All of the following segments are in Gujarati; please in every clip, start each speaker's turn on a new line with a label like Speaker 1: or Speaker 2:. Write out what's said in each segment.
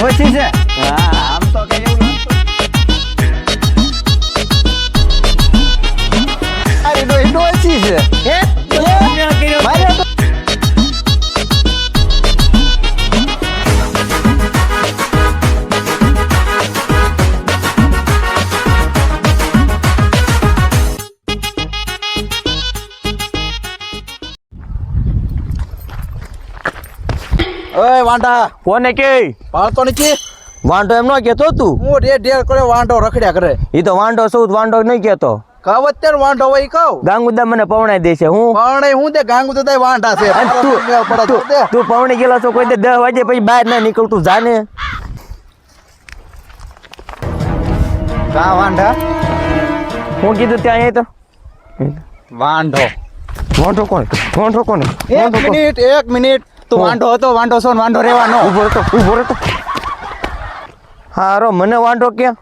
Speaker 1: ડોસી છે હા આમ તો કઈ એવું અરે ડોસી છે
Speaker 2: હે
Speaker 1: મારે તો
Speaker 3: ઓય વાંઢા
Speaker 2: કોને કે
Speaker 3: પાળતો નથી
Speaker 2: વાંઢો એમ ન કેતો તું
Speaker 3: હું ઢેર કરે વાંઢો રખડ્યા કરે
Speaker 2: ઈ તો વાંઢો સૌ વાંઢો નહીં કેતો
Speaker 3: કહું અત્યારે વાંઢો હોય કહું
Speaker 2: ગાંગુદા મને પવણાઈ દેશે હું
Speaker 3: પણ હું તે ગાંગુ તો વાંઢા છે
Speaker 2: અને તું તું પવણી ગયેલો છો કોઈ દે 10 વાગે પછી બહાર ના નીકળતું જાને
Speaker 1: કા વાંઢા
Speaker 2: હું કીધું ત્યાં અહીં તો
Speaker 1: વાંઢો
Speaker 2: વાંઢો કોણ
Speaker 1: એક મિનિટ તું વાંઢો હતો વાંઢો છો ને વાંઢો રહેવાનો
Speaker 2: ઉભો રહેતો હારો મને વાંઢો ક્યાં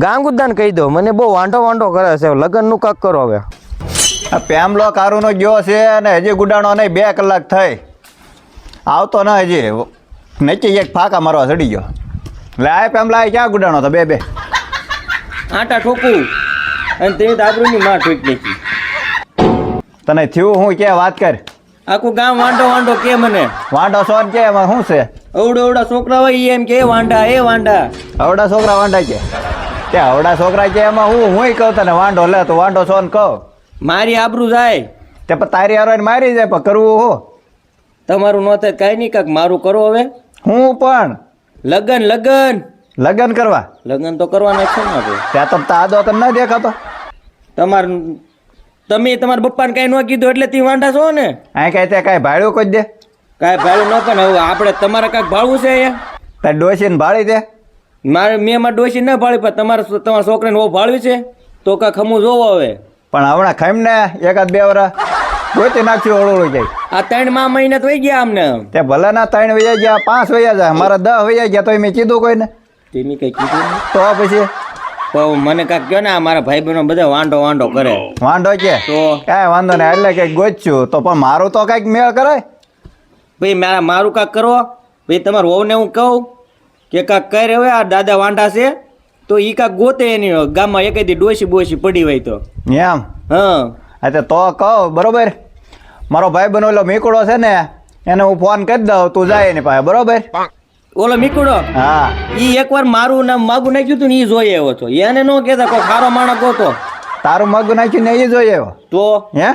Speaker 2: ગાંગુદાન કહી દો મને બહુ વાંઢો કરે છે લગન નું કાક કરો હવે
Speaker 1: આ પેમલો કારુનો ગયો છે અને હજી ગુડાણો નહીં 2 કલાક થઈ આવતો ના હજી નીચે એક ફાકા મારવા ચડી ગયો એટલે આ પેમલા ક્યાં ગુડાણો તો બે
Speaker 2: આટા ઠોકું અને તે દાબરૂની માં ઠોક નાખી
Speaker 1: તને થયું હું કે વાત કર
Speaker 2: આખું ગામ વાંઢો કે મને
Speaker 1: વાંઢો સોન કે એમાં શું છે
Speaker 2: અવડા છોકરા હોય ઈ એમ કે વાંઢા
Speaker 1: હવડા છોકરા વાંઢા કે તે હવડા છોકરા કે એમાં હું કહું તને વાંઢો લે તો વાંઢો સોન કહો
Speaker 2: મારી આબરૂ જાય
Speaker 1: તે પણ તારી હારો મારી જાય પણ કરવું હું
Speaker 2: તમારું ન થાય કાંઈ નહીં કાક મારું કરો હવે
Speaker 1: હું પણ
Speaker 2: લગન
Speaker 1: કરવા
Speaker 2: લગન તો કરવાના છે ને આપણે
Speaker 1: ત્યાં તો આદો તને ન દેખાતો
Speaker 2: તમે તમારા પપ્પાને કાંઈ ન કીધું એટલે તી વાંઢા છો ને
Speaker 1: આ કઈ તે કાંઈ ભાડ્યું કોઈ દે
Speaker 2: કાંઈ ભાડું ન પણ હવે આપણે તમારે કાંઈક ભાડવું છે અહીંયા
Speaker 1: તાર ડોસીને ભાડી દે
Speaker 2: મેં મારા ડોસી ન ભાળી પણ તમારા છોકરાને બહુ ભાળવી છે તો કાંઈક હમું જોવો હવે
Speaker 1: પણ હમણાં ખાઈને 1-2 વર્ષ ગોતી નાખ્યું ઓળોળું જાય
Speaker 2: આ 3 મહિના તો વહી ગયા અમને
Speaker 1: તે ભલે ના 3 વૈયા ગયા 5 વૈયા જાય મારા 10 વૈયા ગયા તો મેં કીધું કોઈને
Speaker 2: તેમી કઈ કીધું નહીં.
Speaker 1: તો પછી
Speaker 2: તો મને કાંઈક કહો ને આ મારા ભાઈ બહેનો બધા વાંઢો કરે
Speaker 1: વાંઢો કે
Speaker 2: તો
Speaker 1: કાંઈ વાંધો નહીં એટલે કંઈક ગોચ્યું તો પણ મારું તો કંઈક મેળ કરાય
Speaker 2: ભાઈ મારું કાંક કરો ભાઈ તમારા વહુને હું કહું કે કાંક કરે હવે આ દાદા વાંઢા છે તો એ કાંક ગોતે એની ગામમાં એકેદી ડોસી પડી હોય તો
Speaker 1: એમ
Speaker 2: હા
Speaker 1: એટલે તો કહો બરોબર મારો ભાઈ બનો ઓલો મીકડો છે ને એને હું ફોન કરી દઉં તું જાય એની પાસે બરોબર
Speaker 2: ઓલો મીકડો
Speaker 1: હા
Speaker 2: ઈ એકવાર મારું નામ માગું નાખ્યું હતું ને ઈ જોઈ આવ્યો છો એને ન કહેતા કોઈ ખારો માણસ ગોતો
Speaker 1: તારું મગ નાખ્યું ને એ જોઈએ
Speaker 2: તો
Speaker 1: હે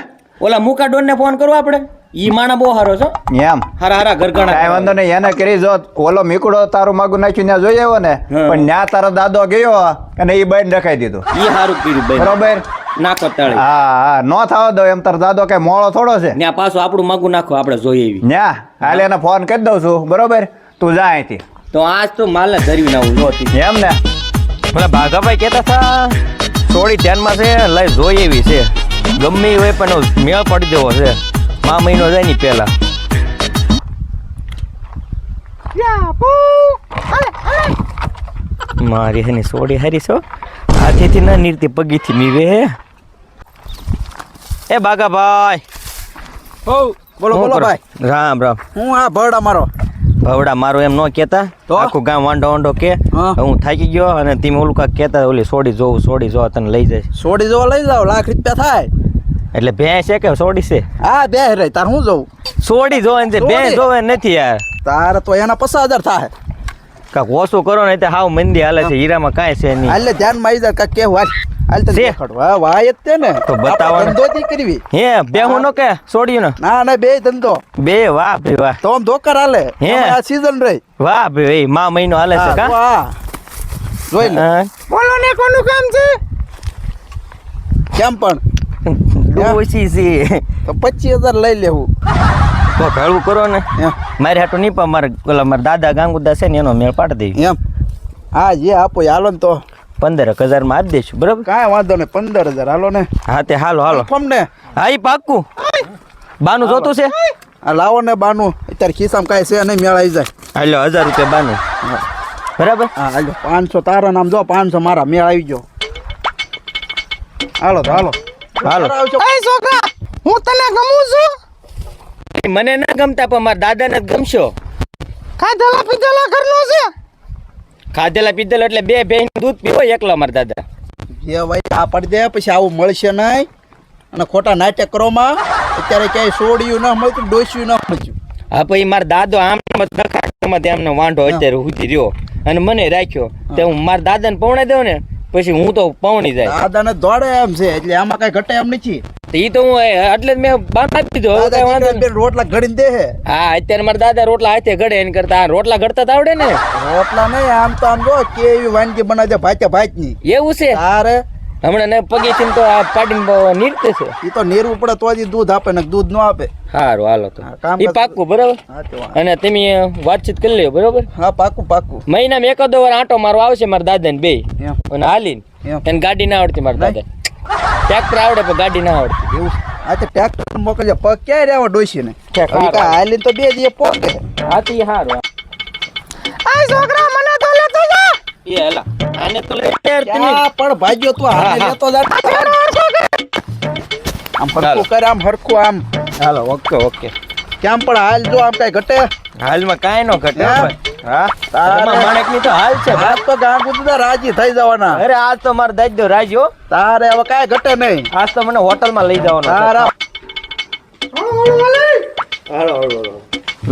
Speaker 2: ઓલા મુકા ડોન ને ફોન કરો આપણે ઈ માણા બહુ હારો છો
Speaker 1: એમ
Speaker 2: હારા ઘરઘણા
Speaker 1: કાંઈ વાંધો નહીં એને કરી જો ઓલો મીકડો તારું માગું નાખ્યું ત્યાં જોઈ આવ્યો ને પણ ત્યાં તારો દાદો ગયો અને એ બાઈને રખાઈ દીધું
Speaker 2: ઈ હારું કર્યું ભાઈ
Speaker 1: બરોબર
Speaker 2: નાખો તાળી
Speaker 1: હા નો થવા દો એમ તારો દાદો કઈ મોળો થોડો છે
Speaker 2: ત્યાં પાછું આપણું માગું નાખો આપણે જોઈએ એવી
Speaker 1: ન્યા હાલે એને ફોન કરી દઉં છું બરોબર તું જા અહીંથી
Speaker 2: તો આજ તો માલને ધરવી નાવું જોતી
Speaker 1: એમ ને
Speaker 2: પેલા ભાગાભાઈ કહેતા હતા થોડી ધ્યાનમાં છે લઈ જોઈ એવી છે ગમે એ હોય પણ મેળ પડી દેવો છે મહિનો જાય ને પેલા મારી હની સોડી હારી છો હાથેથી ના નીરતી પગીથી મીવે એ બાગાભાઈ
Speaker 3: બોલો ભાઈ
Speaker 2: રામ
Speaker 3: હું આ ભરડા મારો
Speaker 2: ભવડા મારો એમ ન કેતા
Speaker 3: તો?
Speaker 2: આખું ગામ વાંઢો કે
Speaker 3: હા.
Speaker 2: હું થાકી ગયો અને તમે ઓલું કાંક કેતા ઓલી સોડી જોવા તને લઈ જાય
Speaker 3: સોડી જોવા લઈ જાવ ₹1 લાખ થાય
Speaker 2: એટલે ભેંસ છે કે સોડી છે
Speaker 3: હા બે રે તાર હું જોઉં
Speaker 2: સોડી જોવે ને
Speaker 3: સોડી?
Speaker 2: ભેંસ જોવે નથી યાર
Speaker 3: તારે તો એના 50,000 થાય
Speaker 2: કાંક ઓછું કરો ને તે હાવ મંદી હાલે છે હીરામાં કાંઈ છે નહીં
Speaker 3: હાલે ધ્યાનમાં આવી જાય કાંઈક કેવું હાલ તને
Speaker 2: છે?
Speaker 3: દેખાડું. હા વાય જ તે ને
Speaker 2: તો બતાવો ને.
Speaker 3: આપણે ધંધો જ કરવી
Speaker 2: હે બેહું નો કે સોડ્યું ને
Speaker 3: ના બે ધંધો
Speaker 2: બે વાહ ભાઈ વાહ
Speaker 3: તો આમ ધોકર હાલે
Speaker 2: હે?
Speaker 3: હમણાં આ સીઝન રહી
Speaker 2: વાહ ભાઈ મહિનો હાલે છે કા
Speaker 3: હા જોઈ લે
Speaker 2: હા.
Speaker 3: બોલો ને કોનું કામ છે કેમ પણ
Speaker 2: ડોશી છે
Speaker 3: તો 25,000 લઈ લેવું
Speaker 2: તો ભેળું કરો ને
Speaker 3: એમ
Speaker 2: મારે હાટું નહીં પણ મારા દાદા ગાંગુદા છે ને એનો મેળ પાડી દેવી
Speaker 3: એમ હા જે આપો એ હાલો ને તો
Speaker 2: 15,000 માં આપી દઈશું બરાબર
Speaker 3: કાંઈ વાંધો નહીં 15,000 હાલો ને
Speaker 2: હા તે હાલો
Speaker 3: ફોમ ને
Speaker 2: હા ઈ પાક્કું બાનું જોતું છે
Speaker 3: આ લાવો ને બાનું અત્યારે ખિસ્સામાં કાંઈ છે નહીં મેળ આવી જાય
Speaker 2: હાલો 1000 રૂપિયા બાનું બરાબર
Speaker 3: હા હાલો 500 તારા નામ જો 500 મારા મેળ આવી ગયો હાલો તો હાલો
Speaker 4: છોકરા હું તને ગમું છું
Speaker 2: મને ના ગમતા પણ મારા દાદાને જ ગમશો
Speaker 4: ખાધેલા પીધેલા ઘરનો છે
Speaker 2: ખાધેલા પીધેલા એટલે બે ભેંસ દૂધ પીવો એકલા મારા દાદા.
Speaker 3: જે ભાઈ આ પડી દે પછી આવું મળશે નહીં અને ખોટા નાટક કરવામાં અત્યારે ક્યાંય સોડિયું ન મળતું ડોસ્યું ન મળતું.
Speaker 2: હા પછી મારા દાદો આમ તેમને વાંઢો અત્યારે સુધી રહ્યો અને મને રાખ્યો તે હું મારા દાદાને પવણાઈ દઉં ને પછી હું તો પવણી જાય.
Speaker 3: દાદાને દોડે એમ છે એટલે આમાં કઈ ઘટે એમ નથી.
Speaker 2: તો ઈ તો હું એટલે જ મેં બાંધ આપી દીધો. હવે કાંઈ વાંધો નહીં.
Speaker 3: બે રોટલા ઘડીને દે હે.
Speaker 2: હા અત્યારે મારા દાદા રોટલા હાથે ઘડે એને કરતા આ રોટલા ઘડતા તો આવડે ને.
Speaker 3: રોટલા નહીં આમ તો આમ જો કેવી વાનગી બનાવે છે ભાત્યા ભાત ની.
Speaker 2: એવું છે
Speaker 3: તારે
Speaker 2: હમણાં ને પગેથી તો આ પાડીને નીકળે છે.
Speaker 3: ઈ તો નીરવું પડે તો જ ઈ દૂધ આપે ને દૂધ ન આપે.
Speaker 2: સારું હાલો તો
Speaker 3: હા, કામ
Speaker 2: ઈ
Speaker 3: કરજો.
Speaker 2: પાકું બરાબર.
Speaker 3: હા તો વાંધો.
Speaker 2: અને તમે વાતચીત કરી લ્યો બરાબર.
Speaker 3: હા પાકું પાકું
Speaker 2: મહિનામાં એકાદો વાર આંટો મારવા આવશે મારા દાદાને બે
Speaker 3: એમ
Speaker 2: અને હાલીને
Speaker 3: એમ
Speaker 2: એને ગાડી ના આવડતી મારા દાદા. ટ્રેક્ટર આવડે પણ ગાડી ના આવડતી.
Speaker 3: એવું છે. આ તો ટ્રેક્ટર મોકલજે પગ ક્યાંય રહેવા ડોસી ને
Speaker 2: ઠેક,
Speaker 3: હવે કાંઈ હાલીને તો બે દી પોકે.
Speaker 2: હા તો ઈ હારું.
Speaker 4: આ છોકરા મને તો લેતો જા.
Speaker 2: એ હેલા આને તો લે યાર તમે.
Speaker 3: ક્યાં પણ ભાગ્યો તું હાલે
Speaker 2: હા,
Speaker 3: લેતો જા. આમ હરખું કર આમ હરખું આમ
Speaker 2: હાલો ઓકે ઓકે.
Speaker 3: કેમ પણ હાલ જો આમ કઈ ઘટે.
Speaker 2: હાલમાં કાંઈ નો ઘટે
Speaker 3: હે?
Speaker 2: ભાઈ. હા
Speaker 3: તારે-
Speaker 2: તારા માણેકની તો હાલ છે ભાઈ.
Speaker 3: આજ તો ગાંગુ તો રાજી થઈ જવાના.
Speaker 2: અરે આજ તો મારો દાદો રાજો.
Speaker 3: તારે હવે કાંઈ ઘટે નહીં.
Speaker 2: આજ તો મને હોટલમાં લઈ જવાનો છે.
Speaker 3: તારા
Speaker 2: હાલો હાલો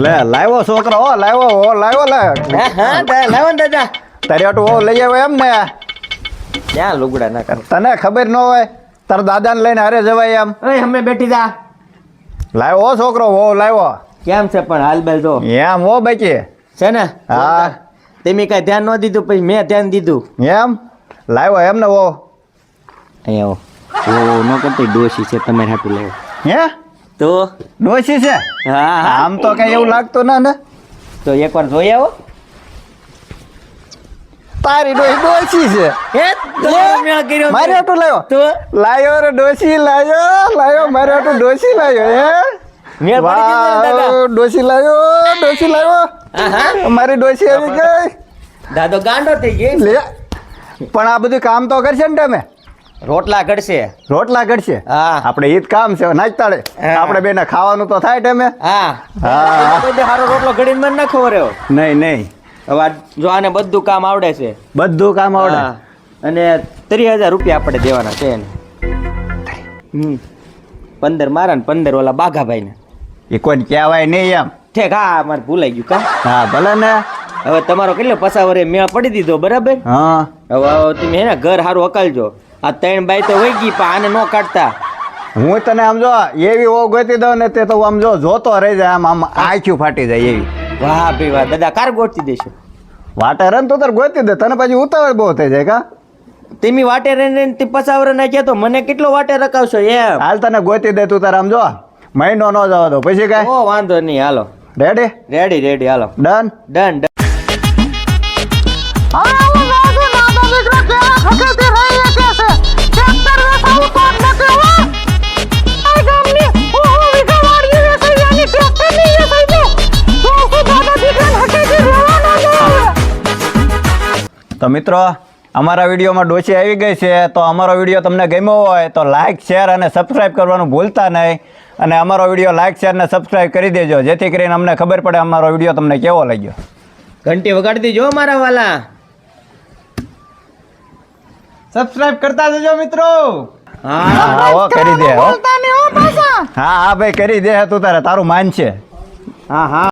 Speaker 1: લે લાવ્યો છોકરો હો લાવ્યો લે
Speaker 2: હા હા લાવો ને દાદા.
Speaker 1: તારી આટું હો લઈ આવ્યો એમ ને
Speaker 2: ક્યાં લુગડા ના કર.
Speaker 1: તને ખબર ન હોય તારા દાદાને લઈને હારે જવાય એમ.
Speaker 2: ઓય અમે બેઠી જા.
Speaker 1: લાવ્યો હો છોકરો હો લાવ્યો
Speaker 2: કેમ છે પણ હાલ બેલ તો
Speaker 1: એમ હો બાકી
Speaker 2: છે ને.
Speaker 1: હા.
Speaker 2: તમે કઈ ધ્યાન ન દીધું પછી મેં ધ્યાન દીધું.
Speaker 1: એમ લાવ્યો એમ ને હો
Speaker 2: અહીંયા આવો. ઓ ન કરતી ડોશી છે તમારે હાટું લેવો
Speaker 1: હે
Speaker 2: તો.
Speaker 1: ડોશી છે
Speaker 2: હા હા
Speaker 1: આમ તો કઈ એવું લાગતું ના ને
Speaker 2: તો એકવાર જોઈ આવો.
Speaker 1: તારી ડોશી છે
Speaker 2: હે તો મેં કર્યો
Speaker 1: મારે આટું લાવ્યો
Speaker 2: તો
Speaker 1: લાયો રે ડોશી લાયો મારે આટું ડોશી લાયો હે
Speaker 2: મેં પડી ગયો ને દાદા.
Speaker 1: વાહ ડોશી લાયો
Speaker 2: હા હા
Speaker 1: મારી ડોશી આવી ગઈ
Speaker 2: દાદો ગાંડો થઈ ગઈ.
Speaker 1: લે પણ આ બધું કામ તો કરશે ને તમે
Speaker 2: રોટલા ઘડશે.
Speaker 1: રોટલા કરશે
Speaker 2: હા
Speaker 1: આપણે ઈ જ કામ છે નાચતાડે
Speaker 2: હા.
Speaker 1: આપણે બેને ખાવાનું તો થાય ટાઈમે
Speaker 2: હા
Speaker 1: હા.
Speaker 2: કોઈ દી હારો રોટલો ઘડીને મને નાખો રહ્યો.
Speaker 1: નહીં
Speaker 2: હવે આ જો આને બધું કામ આવડે છે.
Speaker 1: બધું કામ આવડે
Speaker 2: હા. અને 30,000 રૂપિયા આપણે દેવાના છે એને. 15 મારા ને 15 ઓલા બાઘાભાઈ ને.
Speaker 1: એ કોઈ કહેવાય નહીં એમ
Speaker 2: ઠેક હા મારે ભૂલાઈ ગયું કા.
Speaker 1: હા ભલે ને
Speaker 2: હવે તમારો કેટલો પસાવરે મેળ પડી દીધો બરાબર.
Speaker 1: હા
Speaker 2: હવે તમે હે ને ઘર સારું અકાલજો. આ 3 બાઈ તો વહી ગઈ પણ આને ન કાઢતા.
Speaker 1: હું તને આમ જો એવી ઓ ગોતી દઉં ને તે તો આમ જો જોતો રહી જાય આમ આંખ્યું ફાટી જાય એવી
Speaker 2: વાહ ભાઈ વાહ દાદા કાર ગોઠવી દેશો.
Speaker 1: વાટે રન તો તાર ગોતી દે તને પછી ઉતાવળ બહુ થઈ જાય કા
Speaker 2: તમે વાટે રહીને તે પસાવરે નાખ્યા તો મને કેટલો વાટે રખાવશો એમ.
Speaker 1: હાલ તને ગોતી દે તું તાર આમ જો મહિનો ન જવા દો પછી કાંઈ
Speaker 2: ઓ વાંધો નહીં હાલો.
Speaker 1: રેડી
Speaker 2: રેડી હાલો.
Speaker 1: Done
Speaker 2: done done.
Speaker 4: હવે આવું નાનો નાનો દીકરો કેવા ખખેતી રહી કે છે. ટ્રેક્ટર વેચાવું કોણ નથી હો. આ ગામની વીઘા વાડી વેચાઈ જાની ટ્રેક્ટર ની વેચાઈ દો. તો શું દાદા દીકરાને ખખેતી રહેવાના ન આવે.
Speaker 1: તો મિત્રો અમારા વિડીયોમાં ડોશી આવી ગઈ છે તો અમારો વિડીયો તમને ગમ્યો હોય તો લાઇક શેર અને સબસ્ક્રાઈબ કરવાનું ભૂલતા નહીં અને અમારો વિડીયો લાઇક શેર અને સબસ્ક્રાઈબ કરી દેજો જેથી કરીને અમને ખબર પડે અમારો વિડીયો તમને કેવો લાગ્યો
Speaker 2: ઘંટી વગાડી દેજો મારા વાલા.
Speaker 5: સબસ્ક્રાઇબ કરતા જજો મિત્રો.
Speaker 2: હા
Speaker 1: હા હો કરી દે હો
Speaker 4: બોલતા નહીં હો પાછા.
Speaker 1: હા ભાઈ કરી દે તું તારે તારું માન છે
Speaker 2: હા હા